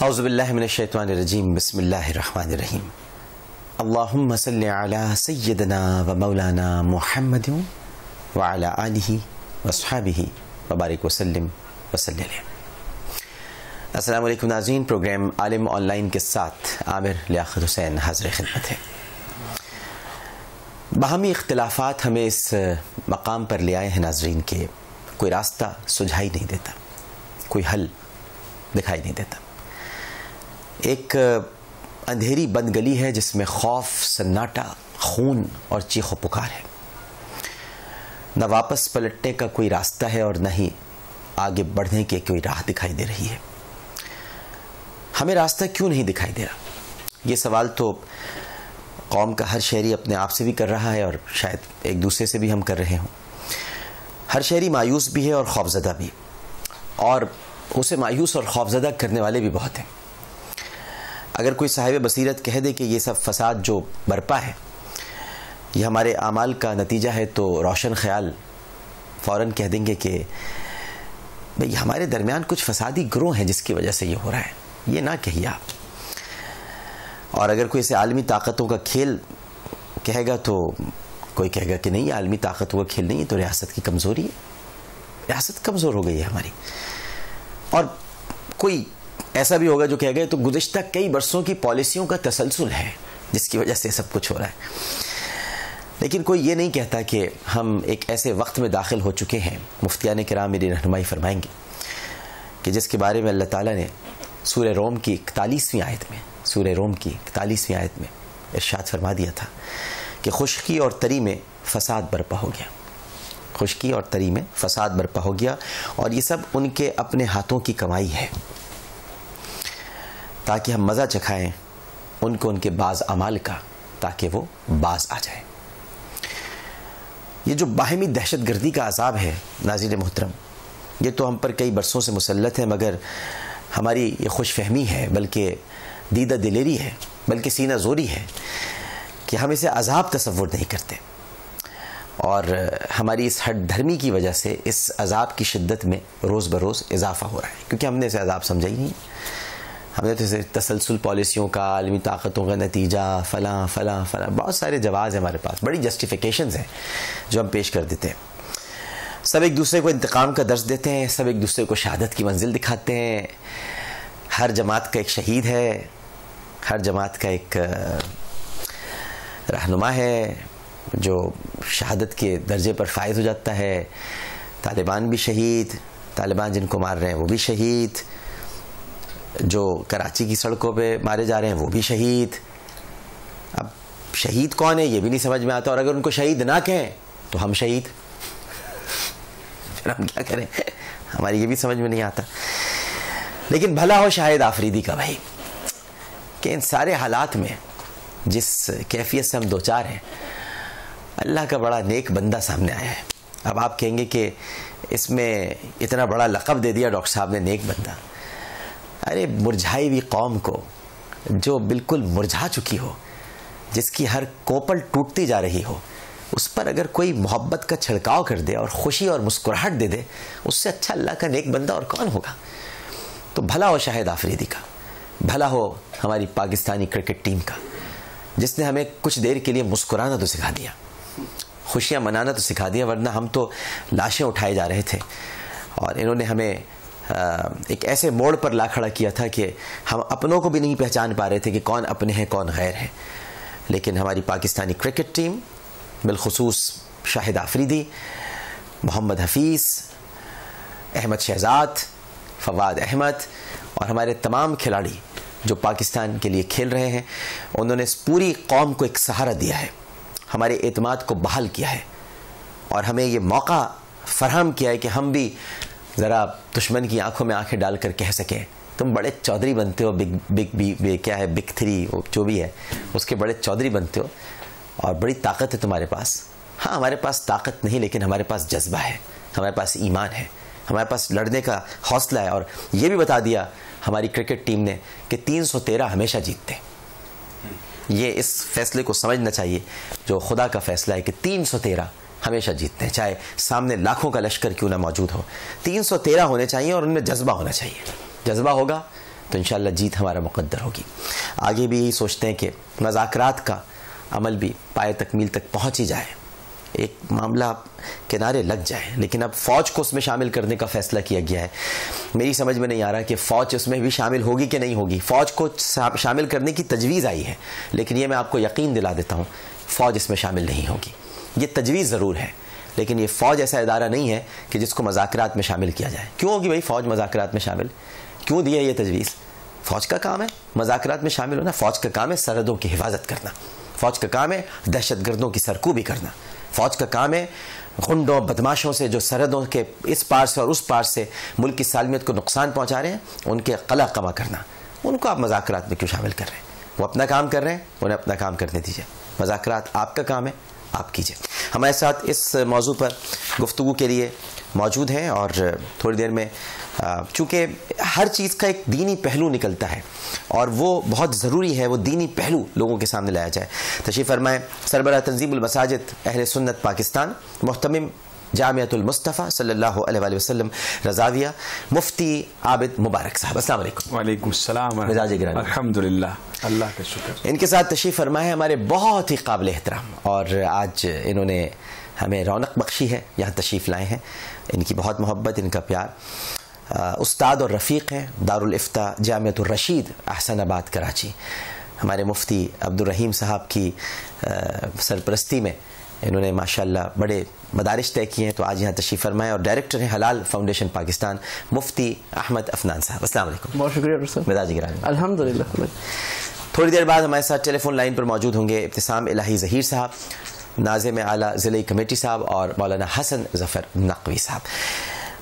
اعوذ باللہ من الشیطان الرجیم بسم اللہ الرحمن الرحیم اللہم صلی علی سیدنا و مولانا محمد وعلی آلہ واصحابہ وبارک وسلم وصلی علیہ۔ السلام علیکم ناظرین، پروگرام عالم آن لائن کے ساتھ عامر لیاقت حسین حاضر خدمت ہے۔ باہمی اختلافات ہمیں اس مقام پر لے آئے ہیں ناظرین کہ کوئی راستہ سجھائی نہیں دیتا، کوئی حل دکھائی نہیں دیتا۔ ایک اندھیری بند گلی ہے جس میں خوف، سناٹا، خون اور چیخ و پکار ہے۔ نہ واپس پلٹنے کا کوئی راستہ ہے اور نہ ہی آگے بڑھنے کی کوئی راہ دکھائی دے رہی ہے۔ ہمیں راستہ کیوں نہیں دکھائی دے رہا؟ یہ سوال تو قوم کا ہر شہری اپنے آپ سے بھی کر رہا ہے اور شاید ایک دوسرے سے بھی ہم کر رہے ہوں۔ ہر شہری مایوس بھی ہے اور خوفزدہ بھی، اور اسے مایوس اور خوفزدہ کرنے والے بھی بہت ہیں۔ اگر کوئی صاحب بصیرت کہہ دے کہ یہ سب فساد جو برپا ہے یہ ہمارے اعمال کا نتیجہ ہے، تو روشن خیال فوراً کہہ دیں گے کہ بھئی ہمارے درمیان کچھ فسادی گروہ ہیں جس کی وجہ سے یہ ہو رہا ہے، یہ نہ کہیے آپ۔ اور اگر کوئی اسے عالمی طاقتوں کا کھیل کہے گا تو کوئی کہے گا کہ نہیں، عالمی طاقتوں کا کھیل نہیں، تو ریاست کی کمزوری ہے، ریاست کمزور ہو گئی ہے ہماری۔ اور کوئی ایسا بھی ہوگا جو کہے گا تو گزشتہ کئی برسوں کی پالیسیوں کا تسلسل ہے جس کی وجہ سے سب کچھ ہو رہا ہے۔ لیکن کوئی یہ نہیں کہتا کہ ہم ایک ایسے وقت میں داخل ہو چکے ہیں، مفتیان کرام میری رہنمائی فرمائیں گے، کہ جس کے بارے میں اللہ تعالیٰ نے سورہ روم کی 41ویں آیت میں ارشاد فرما دیا تھا کہ خشکی اور تری میں فساد برپا ہو گیا، خشکی اور تری میں فساد برپا ہو گیا، اور یہ سب ان کے اپنے ہاتھوں کی کمائی ہے، تاکہ ہم مزہ چکھائیں ان کو ان کے بعض اعمال کا، تاکہ وہ باز آ جائیں۔ یہ جو باہمی دہشت گردی کا عذاب ہے ناظرین محترم، یہ تو ہم پر کئی برسوں سے مسلط ہے، مگر ہماری یہ خوش فہمی ہے، بلکہ دیدہ دلیری ہے، بلکہ سینہ زوری ہے کہ ہم اسے عذاب تصور نہیں کرتے، اور ہماری اس ہٹ دھرمی کی وجہ سے اس عذاب کی شدت میں روز بروز اضافہ ہو رہا ہے، کیونکہ ہم نے اسے عذاب سمجھا ہی نہیں۔ ہم نے تو اسے تسلسل پالیسیوں کا، عالمی طاقتوں کا نتیجہ، فلاں فلاں فلاں، بہت سارے جواز ہیں ہمارے پاس، بڑی جسٹیفیکیشنز ہیں جو ہم پیش کر دیتے ہیں۔ سب ایک دوسرے کو انتقام کا درس دیتے ہیں، سب ایک دوسرے کو شہادت کی منزل دکھاتے ہیں۔ ہر جماعت کا ایک شہید ہے، ہر جماعت کا ایک رہنما ہے جو شہادت کے درجے پر فائز ہو جاتا ہے۔ طالبان بھی شہید، طالبان جن کو مار رہے ہیں وہ بھی شہید، جو کراچی کی سڑکوں پہ مارے جا رہے ہیں وہ بھی شہید۔ اب شہید کون ہے یہ بھی نہیں سمجھ میں آتا، اور اگر ان کو شہید نہ کہیں تو ہم شہید، پھر ہم کیا کریں؟ ہماری یہ بھی سمجھ میں نہیں آتا۔ لیکن بھلا ہو شاہد آفریدی کا بھائی، کہ ان سارے حالات میں جس کیفیت سے ہم دوچار ہیں، اللہ کا بڑا نیک بندہ سامنے آیا ہے۔ اب آپ کہیں گے کہ اس میں اتنا بڑا لقب دے دیا ڈاکٹر صاحب نے، نیک بندہ۔ ارے مرجھائی ہوئی قوم کو، جو بالکل مرجھا چکی ہو، جس کی ہر کوپل ٹوٹتی جا رہی ہو، اس پر اگر کوئی محبت کا چھڑکاؤ کر دے اور خوشی اور مسکراہٹ دے دے، اس سے اچھا اللہ کا نیک بندہ اور کون ہوگا؟ تو بھلا ہو شاہد آفریدی کا، بھلا ہو ہماری پاکستانی کرکٹ ٹیم کا، جس نے ہمیں کچھ دیر کے لیے مسکرانا تو سکھا دیا، خوشیاں منانا تو سکھا دیا، ورنہ ہم تو لاشیں اٹھائے جا رہے تھے، اور انہوں نے ہمیں ایک ایسے موڑ پر لا کھڑا کیا تھا کہ ہم اپنوں کو بھی نہیں پہچان پا رہے تھے کہ کون اپنے ہیں کون غیر ہیں۔ لیکن ہماری پاکستانی کرکٹ ٹیم، بالخصوص شاہد آفریدی، محمد حفیظ، احمد شہزاد، فواد احمد، اور ہمارے تمام کھلاڑی جو پاکستان کے لیے کھیل رہے ہیں، انہوں نے اس پوری قوم کو ایک سہارا دیا ہے، ہمارے اعتماد کو بحال کیا ہے، اور ہمیں یہ موقع فراہم کیا ہے کہ ہم بھی ذرا دشمن کی آنکھوں میں آنکھیں ڈال کر کہہ سکیں تم بڑے چودھری بنتے ہو، کیا ہے بگ 3 جو بھی ہے اس کے بڑے چودھری بنتے ہو، اور بڑی طاقت ہے تمہارے پاس۔ ہاں ہمارے پاس طاقت نہیں، لیکن ہمارے پاس جذبہ ہے، ہمارے پاس ایمان ہے، ہمارے پاس لڑنے کا حوصلہ ہے، اور یہ بھی بتا دیا ہماری کرکٹ ٹیم نے کہ 313 ہمیشہ جیتتے ہیں۔ یہ اس فیصلے کو سمجھنا چاہیے جو خدا کا فیصلہ ہے کہ 313 ہمیشہ جیتتے ہیں، چاہے سامنے لاکھوں کا لشکر کیوں نہ موجود ہو، 313 ہونے چاہیے اور ان میں جذبہ ہونا چاہیے۔ جذبہ ہوگا تو انشاءاللہ جیت ہمارا مقدر ہوگی. آگے بھی یہی سوچتے ہیں کہ مذاکرات کا عمل بھی پائے تکمیل تک پہنچ ہی جائے, ایک معاملہ کنارے لگ جائے, لیکن اب فوج کو اس میں شامل کرنے کا فیصلہ کیا گیا ہے. میری سمجھ میں نہیں آ رہا کہ فوج اس میں بھی شامل ہوگی کہ نہیں ہوگی. فوج کو شامل کرنے کی تجویز آئی ہے, لیکن یہ میں آپ کو یقین دلا دیتا ہوں فوج اس میں شامل نہیں ہوگی. یہ تجویز ضرور ہے, لیکن یہ فوج ایسا ادارہ نہیں ہے کہ جس کو مذاکرات میں شامل کیا جائے. کیوں ہوگی بھائی فوج مذاکرات میں شامل؟ کیوں دی ہے یہ تجویز؟ فوج کا کام ہے مذاکرات میں شامل ہونا. فوج کا کام ہے سرحدوں کی حفاظت کرنا. فوج کا کام ہے دہشت گردوں کی سرکوبی کرنا. فوج کا کام ہے غنڈوں بدماشوں سے جو سرحدوں کے اس پار سے اور اس پار سے ملک کی سالمیت کو نقصان پہنچا رہے ہیں, ان کے قلع قمع کرنا. ان کو آپ مذاکرات میں کیوں شامل کر رہے ہیں؟ وہ اپنا کام کر رہے ہیں, انہیں اپنا کام کرنے دیجیے. مذاکرات آپ کا کام ہے, آپ کیجیے. ہمارے ساتھ اس موضوع پر گفتگو کے لیے موجود ہیں, اور تھوڑی دیر میں چونکہ ہر چیز کا ایک دینی پہلو نکلتا ہے اور وہ بہت ضروری ہے وہ دینی پہلو لوگوں کے سامنے لایا جائے. تشریف فرمائیں سربراہ تنظیم المساجد اہل سنت پاکستان, محتمم جامعۃ المصطفیٰ صلی اللہ علیہ وآلہ وسلم رضاویہ, مفتی عابد مبارک صاحب. السلام علیکم. وعلیکم السلام. مزاج گرامی. الحمدللہ, اللہ کا شکر. ان کے ساتھ تشریف فرمائے ہمارے بہت ہی قابل احترام, اور آج انہوں نے ہمیں رونق بخشی ہے, یہاں تشریف لائے ہیں. ان کی بہت محبت, ان کا پیار. استاد اور رفیق ہیں دارالفتاء جامعۃ الرشید احسن آباد کراچی. ہمارے مفتی عبدالرحیم صاحب کی سرپرستی میں انہوں نے ماشاءاللہ بڑے مدارس طے کیے ہیں, تو آج یہاں تشریف فرمائے. اور ڈائریکٹر ہیں حلال فاؤنڈیشن پاکستان مفتی احمد افنان صاحب. السلام علیکم. بہت شکریہ ڈاکٹر صاحب. مزاج گرامی. الحمدللہ. تھوڑی دیر بعد ہمارے ساتھ ٹیلی فون لائن پر موجود ہوں گے ابتسام الہی ظہیر صاحب, ناظم اعلیٰ ضلعی کمیٹی صاحب, اور مولانا حسن ظفر نقوی صاحب.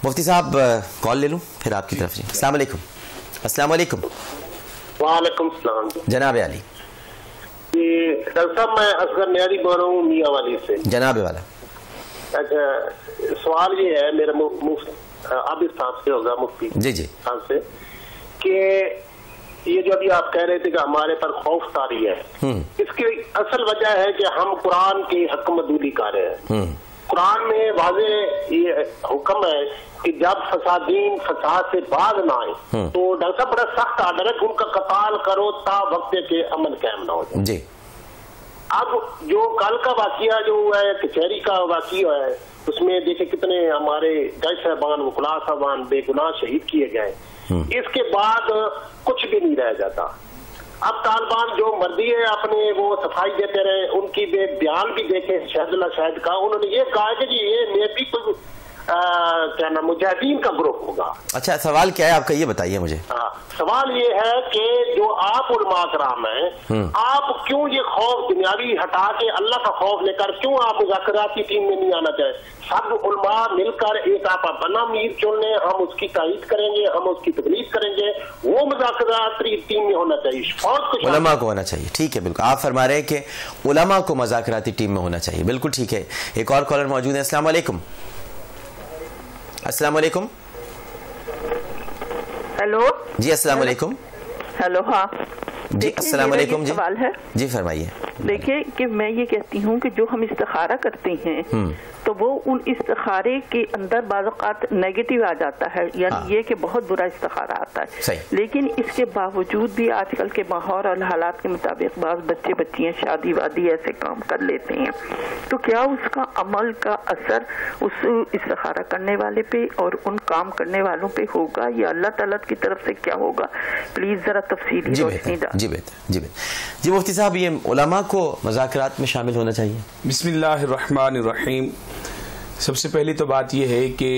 مفتی صاحب کال لے لوں پھر آپ کی طرف. جی السلام علیکم. السلام علیکم. وعلیکم السلام. جناب علی. ڈاکٹر صاحب میں اصغر نیازی بول رہا ہوں میاں والی سے. جناب والا. اچھا سوال یہ ہے میرا عابد صاحب سے ہوگا, مفتی جی صاحب سے, کہ یہ جو ابھی آپ کہہ رہے تھے کہ ہمارے پر خوف طاری ہے, اس کی اصل وجہ ہے کہ ہم قرآن کی حکم عدولی کر رہے ہیں. قرآن میں واضح یہ حکم ہے کہ جب فسادین فساد سے باز نہ آئے تو ڈاکٹر صاحب بڑا سخت آرڈر ہے کہ ان کا قتال کرو تا وقت کے امن قائم نہ ہو جائے. جی. اب جو کل کا واقعہ جو ہے کچہری کا واقعہ ہے, اس میں دیکھیں کتنے ہمارے جج صاحبان وکلاء صاحبان بے گناہ شہید کیے گئے. اس کے بعد کچھ بھی نہیں رہ جاتا. اب طالبان جو مرضی ہے اپنے وہ صفائی دیتے رہے. ان کی بیان بھی دیکھیں شہد اللہ شاہد کا, انہوں نے یہ کہا کہ جی یہ میں بھی کوئی کیا نام مجاہدین کا گروپ ہوگا. اچھا سوال کیا ہے آپ کا یہ بتائیے مجھے. سوال یہ ہے کہ جو آپ علماء کرام ہیں, آپ کیوں یہ خوف دنیاوی ہٹا کے اللہ کا خوف لے کر کیوں آپ مذاکراتی ٹیم میں نہیں آنا چاہے؟ سب علماء مل کر ایک آپ بنا میر چن لیں, ہم اس کی تائید کریں گے, ہم اس کی تکلیف کریں گے. وہ مذاکراتی ٹیم میں ہونا چاہیے, فوج کو علماء کو ہونا چاہیے. ٹھیک ہے بالکل آپ فرما رہے ہیں کہ علماء کو مذاکراتی ٹیم میں ہونا چاہیے. بالکل ٹھیک ہے. ایک اور کالر موجود ہے. السلام علیکم. السلام علیکم. ہیلو. جی السلام علیکم. ہیلو. ہاں جی السلام علیکم. جی سوال ہے. جی فرمائیے. دیکھیں کہ میں یہ کہتی ہوں کہ جو ہم استخارہ کرتے ہیں تو وہ ان استخارے کے اندر بعض اوقات نیگیٹو آ جاتا ہے, یعنی یہ کہ بہت برا استخارہ آتا ہے. لیکن اس کے باوجود بھی آج کل کے ماحول اور حالات کے مطابق بعض بچے بچیاں شادی وادی ایسے کام کر لیتے ہیں, تو کیا اس کا عمل کا اثر اس استخارہ کرنے والے پہ اور ان کام کرنے والوں پہ ہوگا یا اللہ تعالیٰ کی طرف سے کیا ہوگا؟ پلیز ذرا تفصیلی روشنی ڈالیں. جی بہتر. جی مفتی صاحب یہ علماء کو مذاکرات میں شامل ہونا چاہیے. بسم اللہ الرحمن الرحیم. سب سے پہلی تو بات یہ ہے کہ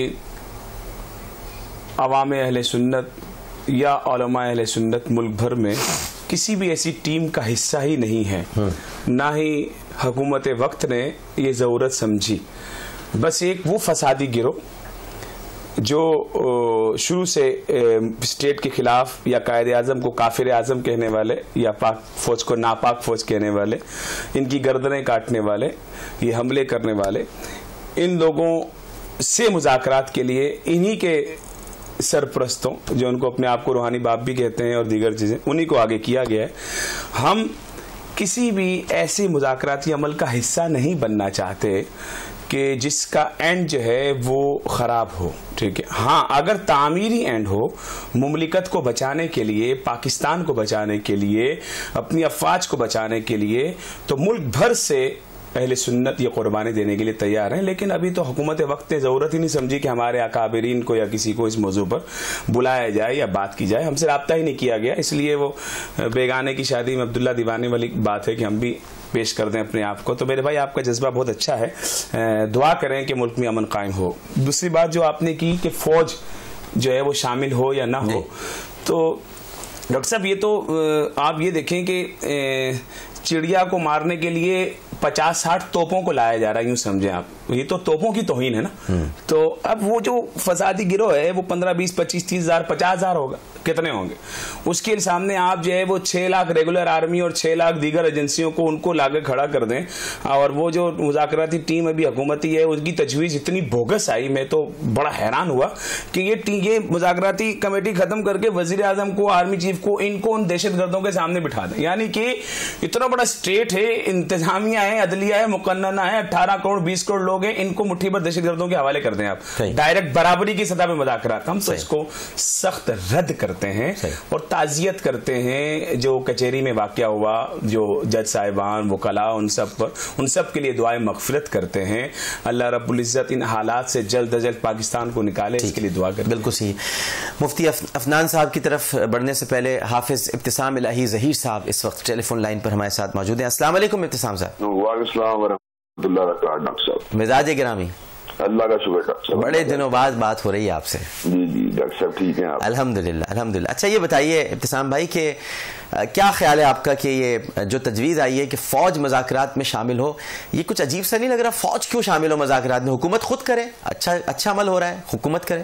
عوام اہل سنت یا علماء اہل سنت ملک بھر میں کسی بھی ایسی ٹیم کا حصہ ہی نہیں ہے, نہ ہی حکومت وقت نے یہ ضرورت سمجھی. بس ایک وہ فسادی گروہ جو شروع سے اسٹیٹ کے خلاف یا قائد اعظم کو کافر اعظم کہنے والے یا پاک فوج کو ناپاک فوج کہنے والے, ان کی گردنیں کاٹنے والے, یہ حملے کرنے والے, ان لوگوں سے مذاکرات کے لیے انہی کے سرپرستوں جو ان کو اپنے آپ کو روحانی باپ بھی کہتے ہیں اور دیگر چیزیں, انہی کو آگے کیا گیا ہے. ہم کسی بھی ایسے مذاکراتی عمل کا حصہ نہیں بننا چاہتے کہ جس کا اینڈ جو ہے وہ خراب ہو. ٹھیک ہے, ہاں اگر تعمیری اینڈ ہو, مملکت کو بچانے کے لیے, پاکستان کو بچانے کے لیے, اپنی افواج کو بچانے کے لیے, تو ملک بھر سے اہل سنت یہ قربانی دینے کے لیے تیار ہیں. لیکن ابھی تو حکومت وقت نے ضرورت ہی نہیں سمجھی کہ ہمارے اکابرین کو یا کسی کو اس موضوع پر بلایا جائے یا بات کی جائے. ہم سے رابطہ ہی نہیں کیا گیا, اس لیے وہ بیگانے کی شادی میں عبداللہ دیوانے والی بات ہے کہ ہم بھی پیش کر دیں اپنے آپ کو. تو میرے بھائی آپ کا جذبہ بہت اچھا ہے, دعا کریں کہ ملک میں امن قائم ہو. دوسری بات جو آپ نے کی کہ فوج جو ہے وہ شامل ہو یا نہ ہو, تو ڈاکٹر صاحب یہ تو آپ یہ دیکھیں کہ چڑیا کو مارنے کے لیے 50-60 توپوں کو لایا جا رہا ہے, یوں سمجھیں آپ, یہ تو توپوں کی توہین ہے نا. تو اب وہ جو فسادی گروہ ہے وہ 15, 20, 25, 30 ہزار, 50 ہزار ہوگا, کتنے ہوں گے, اس کے سامنے آپ جو ہے وہ 6 لاکھ ریگولر آرمی اور 6 لاکھ دیگر ایجنسیوں کو ان کو لا کے کھڑا کر دیں. اور وہ جو مذاکراتی ٹیم ابھی حکومتی ہے ان کی تجویز اتنی بوگس آئی, میں تو بڑا حیران ہوا کہ یہ مذاکراتی کمیٹی ختم کر کے وزیر اعظم کو, آرمی چیف کو, ان کو ان دہشت گردوں کے سامنے بٹھا دیں. یعنی کہ اتنا بڑا اسٹیٹ ہے, انتظامیہ ہے, عدلیہ ہے, مقننہ ہے, 18 کروڑ 20 کروڑ لوگ ہیں, ان کو مٹھی پر دہشت گردوں کے حوالے کر دیں آپ. ڈائریکٹ برابری کی سطح پہ مذاکرات, ہم تو اس کو سخت رد کرتے ہیں اور تعزیت کرتے ہیں. جو کچہری میں واقعہ ہوا, جو جج صاحبان, وکلاء, ان سب کے لیے دعائیں مغفرت کرتے ہیں. اللہ رب العزت ان حالات سے جلد از جلد پاکستان کو نکالے, اس کے لیے دعا کرتے ہیں. بالکل صحیح. مفتی افنان صاحب کی طرف بڑھنے سے پہلے حافظ ابتسام الہی ظہیر صاحب اس وقت ٹیلی فون لائن پر ہمارے ساتھ موجود ہیں. السلام علیکم ابتسام صاحب. وعلیکم السلام ورحمۃ اللہ وبرکاتہ. ڈاکٹر صاحب مزاج گرامی, اللہ کا شکر ڈاکٹر صاحب, بڑے دنوں بعد بات ہو رہی ہے آپ سے. جی جی ڈاکٹر صاحب ٹھیک ہیں آپ؟ الحمدللہ الحمدللہ. اچھا یہ بتائیے ابتسام بھائی کہ کیا خیال ہے آپ کا کہ یہ جو تجویز آئی ہے کہ فوج مذاکرات میں شامل ہو, یہ کچھ عجیب سا نہیں لگ رہا؟ فوج کیوں شامل ہو مذاکرات میں؟ حکومت خود کرے, اچھا عمل ہو رہا ہے, حکومت کرے.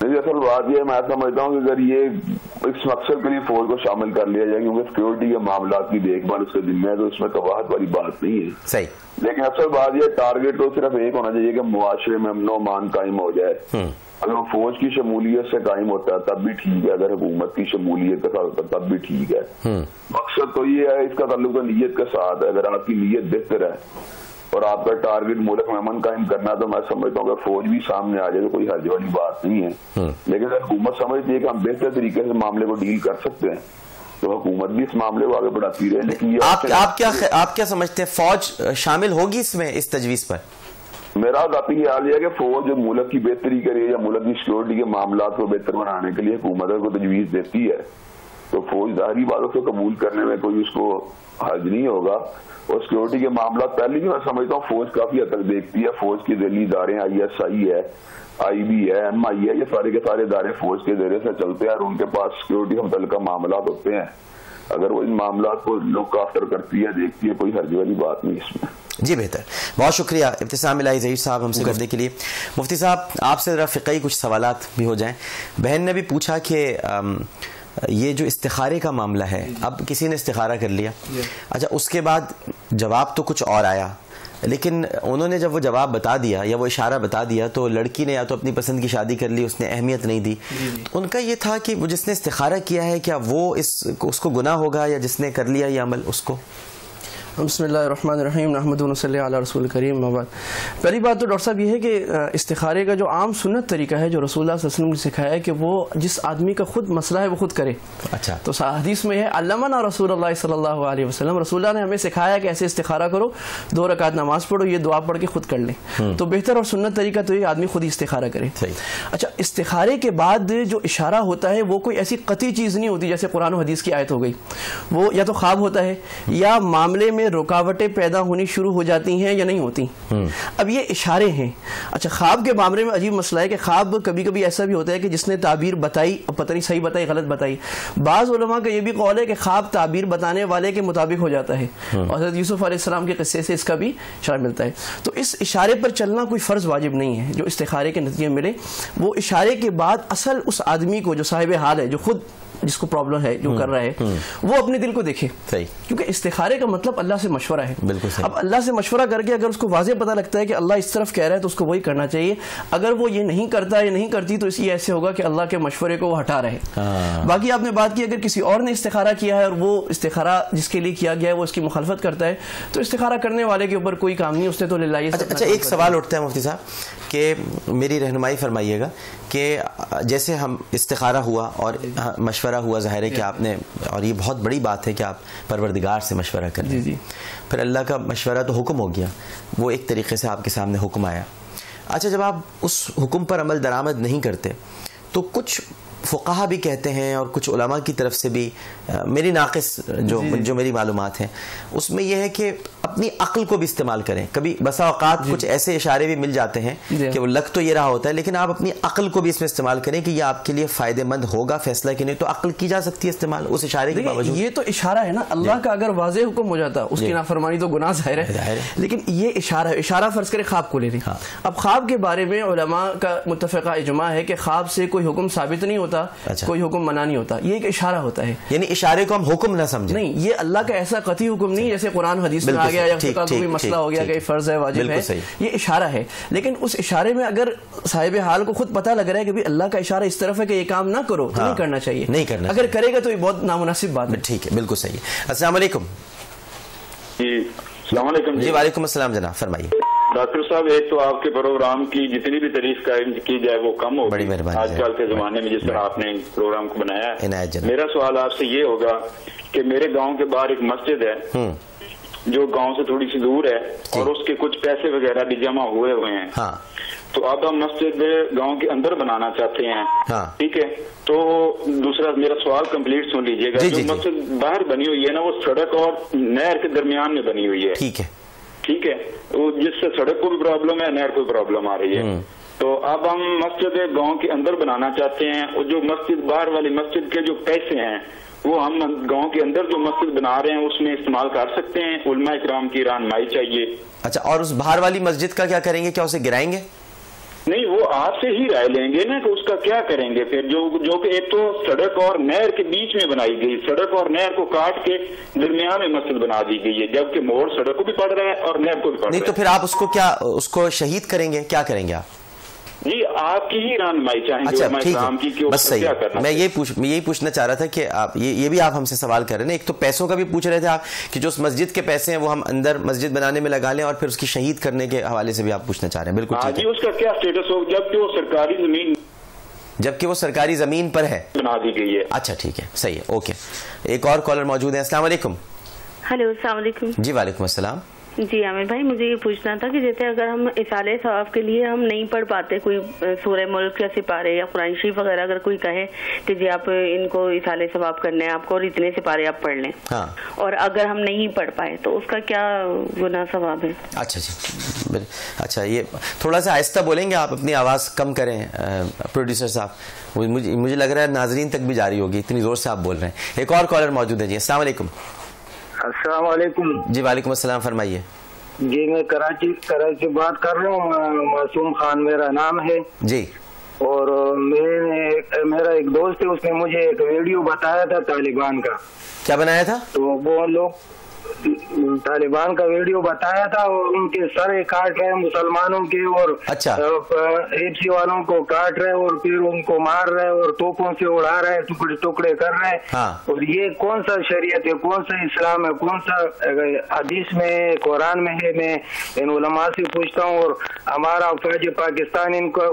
نہیں, اصل بات یہ میں سمجھتا ہوں کہ اگر یہ اس مقصد کے لیے فوج کو شامل کر لیا جائے کیونکہ سیکورٹی کے معاملات کی دیکھ بھال اس کے ذمہ ہے, تو اس میں قباحت والی بات نہیں ہے. صحیح. لیکن اصل بات یہ ٹارگیٹ تو صرف ایک ہونا چاہیے کہ معاشرے میں امن و امان قائم ہو جائے. اگر وہ فوج کی شمولیت سے قائم ہوتا ہے تب بھی ٹھیک ہے, اگر حکومت کی شمولیت کے ساتھ ہوتا ہے تب بھی ٹھیک ہے. مقصد تو یہ ہے, اس کا تعلق تو نیت کے ساتھ ہے. اگر آپ کی نیت بہتر ہے اور آپ کا ٹارگیٹ ملک میں امن قائم کرنا, تو میں سمجھتا ہوں کہ فوج بھی سامنے آ جائے تو کوئی حرج والی بات نہیں ہے. لیکن اگر حکومت سمجھتی ہے کہ ہم بہتر طریقے سے معاملے کو ڈیل کر سکتے ہیں تو حکومت بھی اس معاملے کو آگے بڑھاتی رہے. لیکن آپ کیا سمجھتے ہیں, فوج شامل ہوگی اس میں, اس تجویز پر؟ میرا ذاتی خیال یہ ہے کہ فوج جو ملک کی بہتری کرے یا ملک کی سیکورٹی کے معاملات کو بہتر بنانے کے لیے حکومت کو تجویز دیتی ہے تو فوج ظاہری باتوں کو قبول کرنے میں کوئی اس کو حرج نہیں ہوگا. اور سیکورٹی کے معاملات پہلے بھی میں سمجھتا ہوں فوج کافی حد تک دیکھتی ہے. فوج کی ذیلی ادارے ISI ہے, IB ہے, MI ہے, یہ سارے کے سارے ادارے فوج کے ذریعے سے چلتے ہیں اور ان کے پاس سیکورٹی سے متعلقہ معاملات ہوتے ہیں. اگر وہ ان معاملات کو لک آفٹر کرتی ہے, دیکھتی ہے, کوئی حرج والی بات نہیں اس میں. جی بہتر, بہت شکریہ ابتسام الہی ظہیر صاحب ہم سے گفتگو کے لیے. مفتی صاحب آپ سے ذرا فقہی کچھ سوالات بھی ہو جائیں. بہن نے بھی پوچھا کہ یہ جو استخارے کا معاملہ ہے, اب کسی نے استخارہ کر لیا, اچھا اس کے بعد جواب تو کچھ اور آیا, لیکن انہوں نے جب وہ جواب بتا دیا یا وہ اشارہ بتا دیا تو لڑکی نے یا تو اپنی پسند کی شادی کر لی, اس نے اہمیت نہیں دی. ان کا یہ تھا کہ وہ جس نے استخارہ کیا ہے کیا وہ اس کو گناہ ہوگا, یا جس نے کر لیا یہ عمل اس کو؟ بسم اللہ الرحمن الرحیم, نحمدہ و نصلی علی رسول کریم. پہلی بات تو ڈاکٹر صاحب یہ ہے کہ استخارے کا جو عام سنت طریقہ ہے جو رسول اللہ صلی اللہ علیہ وسلم نے سکھایا ہے کہ وہ جس آدمی کا خود مسئلہ ہے وہ خود کرے. اچھا, تو حدیث میں ہے علمنا رسول اللہ صلی اللہ علیہ وسلم, رسول اللہ نے ہمیں سکھایا کہ ایسے استخارہ کرو, 2 رکعت نماز پڑھو, یہ دعا پڑھ کے خود کر لیں. تو بہتر اور سنت طریقہ تو یہ آدمی خود ہی استخارہ کرے. اچھا, استخارے کے بعد جو اشارہ ہوتا ہے وہ کوئی ایسی قطعی چیز نہیں ہوتی جیسے قرآن و حدیث کی آیت ہو گئی. وہ یا تو خواب ہوتا ہے یا معاملے میں رکاوٹیں پیدا ہونی شروع ہو جاتی ہیں یا نہیں ہوتی. اب یہ اشارے ہیں. اچھا, خواب کے معاملے میں عجیب مسئلہ ہے کہ خواب کبھی کبھی ایسا بھی ہوتا ہے کہ جس نے تعبیر بتائی, پتہ نہیں صحیح بتائی غلط بتائی. بعض علماء کا یہ بھی قول ہے کہ خواب تعبیر بتانے والے کے مطابق ہو جاتا ہے, اور حضرت یوسف علیہ السلام کے قصے سے اس کا بھی اشارہ ملتا ہے. تو اس اشارے پر چلنا کوئی فرض واجب نہیں ہے. جو استخارے کے نتیجے ملے وہ اشارے کے بعد اصل اس آدمی کو جو صاحب حال ہے, جو خود جس کو پرابلم ہے, جو کر رہا ہے, وہ اپنے دل کو دیکھے. کیونکہ استخارے کا مطلب اللہ اللہ سے مشورہ ہے. بالکل. اب اللہ سے مشورہ کر کے اگر اس کو واضح پتہ لگتا ہے کہ اللہ اس طرف کہہ رہا ہے تو اس کو وہی کرنا چاہیے. اگر وہ یہ نہیں کرتا یا نہیں کرتی تو اس یہ ایسے ہوگا کہ اللہ کے مشورے کو وہ ہٹا رہے. باقی آپ نے بات کی اگر کسی اور نے استخارہ کیا ہے اور وہ استخارہ جس کے لیے کیا گیا ہے وہ اس کی مخالفت کرتا ہے تو استخارہ کرنے والے کے اوپر کوئی کام نہیں, اس نے تو للہ. اچھا, ایک سوال اٹھتا ہے مفتی صاحب کہ میری رہنمائی فرمائیے گا کہ جیسے ہم استخارہ ہوا اور مشورہ ہوا, ظاہر ہے کہ آپ نے, اور یہ بہت بڑی بات ہے کہ آپ پروردگار سے مشورہ کریں, پھر اللہ کا مشورہ تو حکم ہو گیا, وہ ایک طریقے سے آپ کے سامنے حکم آیا. اچھا, جب آپ اس حکم پر عمل درآمد نہیں کرتے تو کچھ فقہا بھی کہتے ہیں اور کچھ علماء کی طرف سے بھی, میری ناقص جو میری معلومات ہیں اس میں یہ ہے کہ اپنی عقل کو بھی استعمال کریں. کبھی بسا اوقات کچھ ایسے اشارے بھی مل جاتے ہیں کہ وہ لگ تو یہ رہا ہوتا ہے لیکن آپ اپنی عقل کو بھی اس میں استعمال کریں کہ یہ آپ کے لیے فائدہ مند ہوگا فیصلہ کہ نہیں, تو عقل کی جا سکتی ہے استعمال اس اشارے کے باوجود. یہ تو اشارہ ہے نا, اللہ کا اگر واضح حکم ہو جاتا اس کی نافرمانی تو گناہ ظاہر ہے, لیکن یہ اشارہ ہے. اشارہ فرض کرے خواب کو لے لیں. اب خواب کے بارے میں علماء کا متفقہ اجماع ہے کہ خواب سے کوئی حکم ثابت نہیں ہوتا, کوئی حکم منع نہیں ہوتا, یہ ایک اشارہ ہوتا ہے. یعنی اشارے کو ہم حکم نہ سمجھیں. نہیں, یہ اللہ کا ایسا قطعی حکم نہیں جیسے قرآن حدیث میں آ گیا یا فقہ کو بھی مسئلہ ہو گیا کہ فرض ہے واجب ہے, یہ اشارہ ہے. لیکن اس اشارے میں اگر صاحب حال کو خود پتہ لگ رہا ہے کہ اللہ کا اشارہ اس طرف ہے کہ یہ کام نہ کرو تو نہیں کرنا چاہیے, نہیں کرنا. اگر کرے گا تو یہ بہت نامناسب بات ہے. ٹھیک ہے, بالکل صحیح. السلام علیکم. جی السلام علیکم. جی وعلیکم السلام جناب, فرمائیے. ڈاکٹر صاحب, ایک تو آپ کے پروگرام کی جتنی بھی تعریف کی جائے وہ کم ہوگی. بڑی مہربانی. آج کل کے زمانے میں جس طرح آپ نے پروگرام کو بنایا ہے, میرا سوال آپ سے یہ ہوگا کہ میرے گاؤں کے باہر ایک مسجد ہے جو گاؤں سے تھوڑی سی دور ہے اور اس کے کچھ پیسے وغیرہ بھی جمع ہوئے ہیں. تو اب ہم مسجد گاؤں کے اندر بنانا چاہتے ہیں. ٹھیک ہے, تو دوسرا میرا سوال کمپلیٹ سن لیجیے گا. جو مسجد باہر بنی ہوئی ہے نا وہ سڑک اور نہر کے درمیان میں بنی ہوئی ہے. ٹھیک ہے, جس سے سڑک کو بھی پرابلم ہے, نہر کو بھی پرابلم آ رہی ہے. تو اب ہم مسجد گاؤں کے اندر بنانا چاہتے ہیں اور جو مسجد باہر والی مسجد کے جو پیسے ہیں وہ ہم گاؤں کے اندر جو مسجد بنا رہے ہیں اس میں استعمال کر سکتے ہیں. علماء اکرام کی رہنمائی چاہیے. اچھا, اور اس باہر والی مسجد کا کیا کریں گے, کیا اسے گرائیں گے؟ نہیں, وہ آپ سے ہی رائے لیں گے نا کہ اس کا کیا کریں گے پھر, جو کہ ایک تو سڑک اور نہر کے بیچ میں بنائی گئی, سڑک اور نہر کو کاٹ کے درمیان میں مسجد بنا دی گئی ہے, جبکہ موڑ سڑک کو بھی پڑ رہا ہے اور نہر کو بھی پڑ رہا ہے. نہیں تو پھر آپ اس کو شہید کریں گے, کیا کریں گے آپ؟ جی آپ کی ہی رہنمائی چاہیں گے. اچھا ٹھیک ہے, بس صحیح. میں یہی پوچھنا چاہ رہا تھا کہ آپ یہ بھی آپ ہم سے سوال کر رہے ہیں. ایک تو پیسوں کا بھی پوچھ رہے تھے آپ کہ جو اس مسجد کے پیسے ہیں وہ ہم اندر مسجد بنانے میں لگا لیں, اور پھر اس کی شہید کرنے کے حوالے سے بھی آپ پوچھنا چاہ رہے ہیں. بالکل جی, اس کا کیا اسٹیٹس ہو جبکہ وہ سرکاری زمین پر ہے, بنا دی گئی ہے. اچھا ٹھیک ہے, صحیح ہے, اوکے. ایک اور کالر موجود ہے. السلام علیکم. ہلو, السلام علیکم. جی وعلیکم السلام. جی عامر بھائی, مجھے یہ پوچھنا تھا کہ جیسے اگر ہم اصالہ ثواب کے لیے ہم نہیں پڑھ پاتے کوئی سورہ ملک یا سپارے یا قرآن شریف وغیرہ, اگر کوئی کہے کہ جی آپ ان کو اصالہ ثواب کرنے ہیں آپ کو اور اتنے سپارے آپ پڑھ لیں, اور اگر ہم نہیں پڑھ پائے تو اس کا کیا گناہ ثواب ہے؟ اچھا جی, اچھا یہ تھوڑا سا آہستہ بولیں گے آپ, اپنی آواز کم کریں پروڈیوسر صاحب, مجھے لگ رہا ہے ناظرین تک بھی جاری ہوگی, اتنی زور سے آپ بول رہے ہیں. ایک اور کالر موجود ہے. جی السلام علیکم. السلام علیکم. جی وعلیکم السلام, فرمائیے. جی میں کراچی بات کر رہا ہوں, معصوم خان میرا نام ہے. جی, اور میرا ایک دوست ہے, اس نے مجھے ایک ویڈیو بتایا تھا طالبان کا. کیا بنایا تھا؟ تو وہ لوگ طالبان کا ویڈیو بتایا تھا اور ان کے سر کاٹ رہے ہیں مسلمانوں کے, اور ایپسی والوں کو کاٹ رہے اور پھر ان کو مار رہے اور توپوں سے اڑا رہے, ٹکڑے ٹکڑے کر رہے. اور یہ کون سا شریعت ہے, کون سا اسلام ہے, کون سا حدیث میں قرآن میں ہے؟ میں ان علماء سے پوچھتا ہوں. اور ہمارا فوج پاکستان ان کو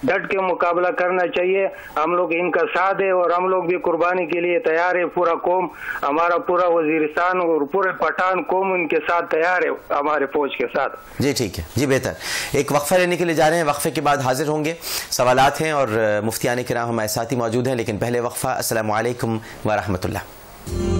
ڈٹ کے مقابلہ کرنا چاہیے. ہم لوگ ان کا ساتھ ہے اور ہم لوگ بھی قربانی کے لیے تیار ہے. پورا قوم, ہمارا پورا وزیرستان اور پورے پٹھان قوم ان کے ساتھ تیار ہے, ہمارے فوج کے ساتھ. جی ٹھیک ہے, جی بہتر. ایک وقفہ لینے کے لیے جا رہے ہیں, وقفے کے بعد حاضر ہوں گے. سوالات ہیں اور مفتیان کرام ہمارے ساتھ ہی موجود ہیں, لیکن پہلے وقفہ. السلام علیکم ورحمۃ اللہ.